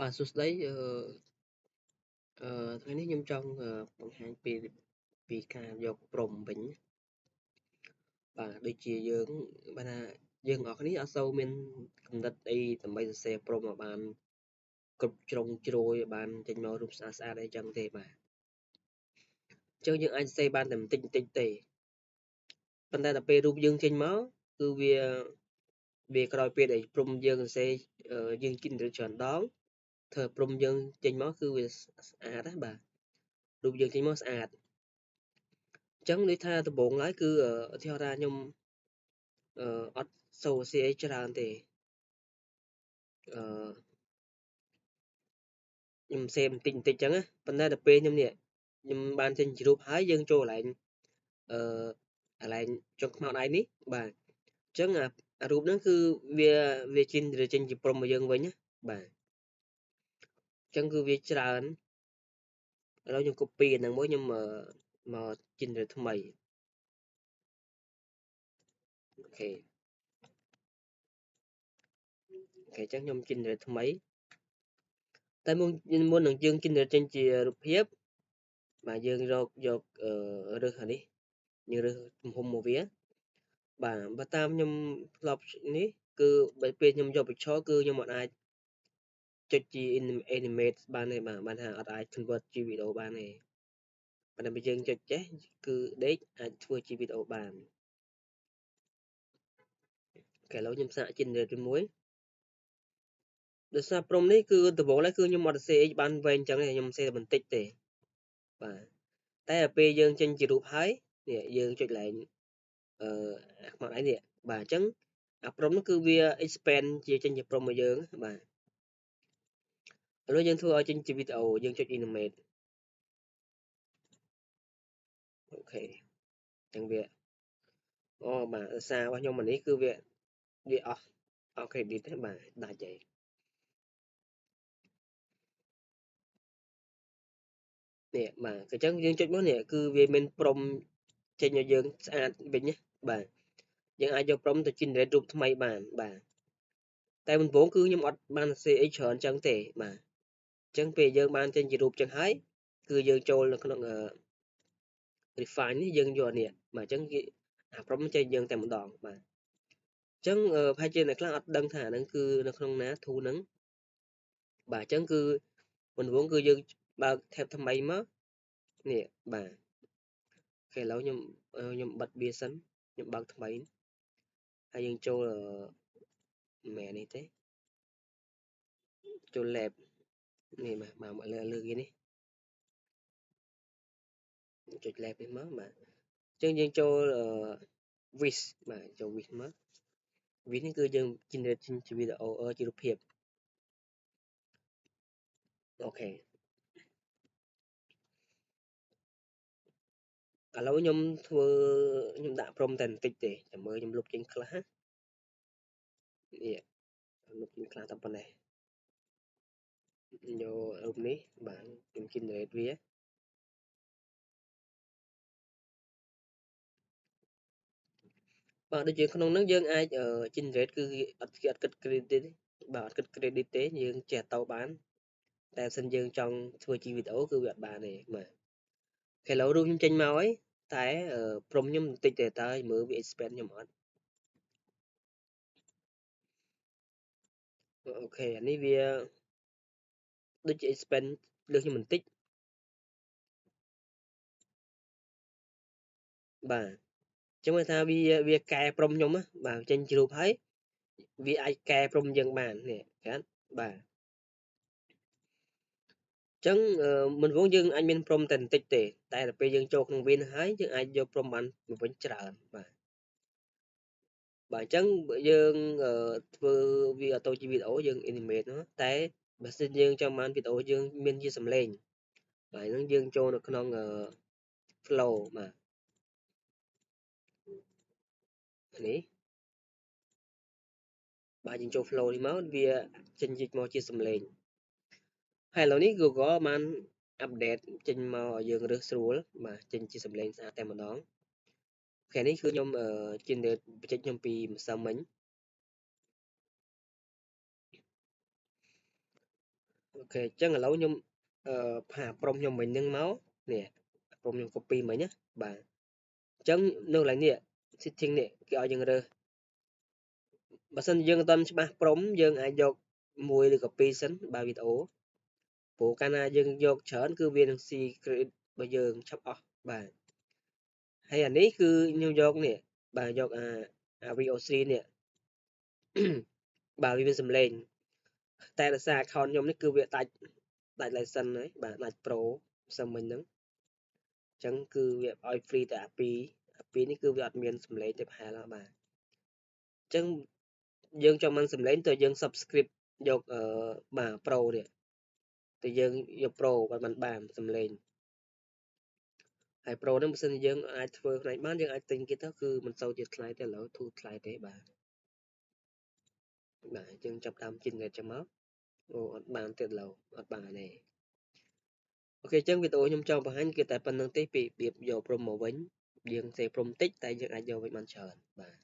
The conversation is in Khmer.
បាទសួស្តីថ្ងៃនេះខ្ញុំចង់បង្ហាញពីការយកព្រំវិញបាទដូចជាយើងបាទថាយើងអរគ្នាអត់សូវមានគំនិតអីដើម្បីសរសេរព្រំឲ្យបានគ្រប់ជ្រុងជ្រោយឲ្យបានចេញមករូបស្អាតអីចឹងទេបាទអញ្ចឹងយើងអាចសរសេរបានតែបន្តិចទេប៉ុន្តែដល់ពេលរូបយើងចេញមកគឺវាក្រោយពេលដែលព្រំយើងសរសេរយើងគិតទៅច្រើនដងធ្វើព្រំយើងចេញមកគឺវាស្អាតណាបាទរូបយើងចេញមកស្អាតអញ្ចឹងដូចថាដំបូងឡើយគឺឧទាហរណ៍ថាខ្ញុំអត់សូវសរសេរអីច្រើនទេអឺខ្ញុំសេបន្តិចចឹងណាប៉ុន្តែដល់ពេលខ្ញុំបានចេញជារូបហើយយើងចូលកន្លែងអឺកន្លែងចុងខ្មៅដៃនេះបាទអញ្ចឹងអារូបហ្នឹងគឺវាចេញជាព្រំមកយើងវិញណាបាទអញ្ចឹងគឺវាច្រើនឥឡូវខ្ញុំ copy អាហ្នឹងមកខ្ញុំមកgenerateថ្មីអូខេអញ្ចឹងខ្ញុំ generate ថ្មីតែមុននឹងយើង generate ចេញជារូបភាពបាទយើងយករើសអានេះយើងរើសទំហំមកវាបាទបើតាមខ្ញុំធ្លាប់នេះគឺបើពេលខ្ញុំយក picture គឺខ្ញុំអត់អាចចុចជា animate បានទេបាទថាអត់អាច convert ជាវីដេអូបានទេប៉ុន្តែបើយើងចុចចេះគឺដេកអាចធ្វើជាវីដេអូបានអូខេឥឡូវខ្ញុំសាក generate មួយដោយសារព្រំនេះគឺដំបូងឡើយគឺខ្ញុំអត់សេអីបានវែងចឹងទេខ្ញុំសេតែបន្តិចទេបាទតែដល់ពេលយើងចេញជារូបហើយនេះយើងចុចឡើងខ្មៅដៃនេះបាទអញ្ចឹងអាព្រំនោះគឺវា expand ជាចេញជាព្រំមកយើងបាទឥឡូវយើងធ្វើឲ្យចេញជាវីដេអូយើងចុច animate អូខេអញ្ចឹងវាអូបាទសាររបស់ខ្ញុំអានេះគឺវាអស់credit ទេបាទដាច់ហើយនេះបាទអញ្ចឹងយើងចុចមកនេះគឺវាមានព្រំចេញឲ្យយើងស្អាតវិញណាបាទយើងអាចយកព្រំទៅ generate រូបថ្មីបានបាទតែដំបូងគឺខ្ញុំអត់បានសេអីច្រើនចឹងទេបាទអញ្ចឹងពេលយើងបានចេញជារូបចឹងហើយគឺយើងចូលនៅក្នុងrefine នេះយើងយកនេះបាទអញ្ចឹងគេអាព្រំចេញយើងតែម្ដងបាទអញ្ចឹងប្រហែលជាអ្នកខ្លះអត់ដឹងថាហ្នឹងគឺនៅក្នុងណា tool ហ្នឹងបាទអញ្ចឹងគឺដំបូងគឺយើងបើក tab ថ្មីមកនេះបាទអូខេឥឡូវខ្ញុំបិទវាសិនខ្ញុំបើកថ្មីហើយយើងចូលមែននេះទេចូល lab នេះមកលើគេនេះចុច lab នេះមកបាទអញ្ចឹងយើងចូល wish បាទចូល wish មក wish នេះគឺយើង generate ជាវីដេអូជារូបភាពអូខេឥឡូវខ្ញុំដាក់ព្រំតែបន្តិចទេចាំមើលខ្ញុំលុបចេញខ្លះនេះលុបចេញខ្លះតែប៉ុណ្ណេះយករូបនេះបាទខ្ញុំ generate វាបាទដូចជាក្នុងហ្នឹងយើងអាចgenerate គឺអត់គិត credit ទេបាទអត់គិត credit ទេយើងចេះទៅបានតែបើសិនយើងចង់ធ្វើជាវីដេអូគឺវាអត់បានទេបាទឥឡូវរូបខ្ញុំចេញមកហើយតែព្រមខ្ញុំបន្តិចទេតើមើលវា expand ខ្ញុំអត់អូខេអានេះវាដូចជា expand លើខ្ញុំបន្តិចបាទអញ្ចឹងមើលថាវាកែព្រំខ្ញុំណាបាទចេញជារូបហើយវាអាចកែព្រំយើងបាននេះបាទបាទអញ្ចឹងមិនវងយើងអាចមានព្រំតែបន្តិចទេតែដល់ពេលយើងចូលក្នុងវាហើយយើងអាចយកព្រំបានវិញច្រើនបាទបាទអញ្ចឹងយើងធ្វើវាអត់ទៅជាវីដេអូយើង animate នោះតែបើសិនយើងចង់បានវីដេអូយើងមានជាសំឡេងបាទហ្នឹងយើងចូលនៅក្នុងflow បាទនេះបាទយើងចូល flow នេះមកវាចេញមកជាសំឡេងហើយឥឡូវនេះ Google បានអាប់ដេតចេញមកឲ្យយើងរើសស្រួលបាទចេញជាសំឡេងស្អាតតែម្ដងថ្ងៃនេះគឺខ្ញុំgenerate បច្ចេកខ្ញុំពីម្សិលមិញ ខេអញ្ចឹងឥឡូវខ្ញុំផាប្រុសខ្ញុំមិញហ្នឹងមកនេះប្រុសខ្ញុំ copy មិញណាបាទអញ្ចឹងនៅកន្លែងនេះ setting នេះគេឲ្យយើងរើសបើសិនយើងអត់ទាន់ច្បាស់ព្រមយើងអាចយកមួយឬក៏ពីរសិនបើវីដេអូព្រោះកាលណាយើងយកច្រើនគឺវានឹងស៊ី credit របស់យើងឆាប់អស់បាទហើយអានេះគឺខ្ញុំយកនេះបាទយកអា VOC នេះបាទវាមានសំឡេងតែដោយសារ account ខ្ញុំនេះគឺវាដាច់ license ហើយបាទដាច់ Pro សឹមមិញហ្នឹងអញ្ចឹងគឺវាឲ្យ free តែអា2នេះគឺវាអត់មានសំឡេងទេប្រហែលបាទអញ្ចឹងយើងចង់បានសំឡេងទៅយើង subscribe យកបាទ Pro នេះតែយើងយក Pro បានសំឡេងហើយ Pro ហ្នឹងបើសិនជាយើងអាចធ្វើផ្នែកបានយើងអាចទិញគេទៅគឺមិនសូវជាថ្លៃទេឥឡូវធូរថ្លៃទេបាទយើងចាប់តាម generate ចឹងមកអូអត់បានទៀតឥឡូវអត់បានទេអូខេអញ្ចឹងវីដេអូខ្ញុំចង់បង្ហាញគឺតែប៉ុណ្្នឹងទេពីរបៀបយក Pro មកវិញយើងសេ Pro តិចតែយើងអាចយកវិញបានច្រើនបាទ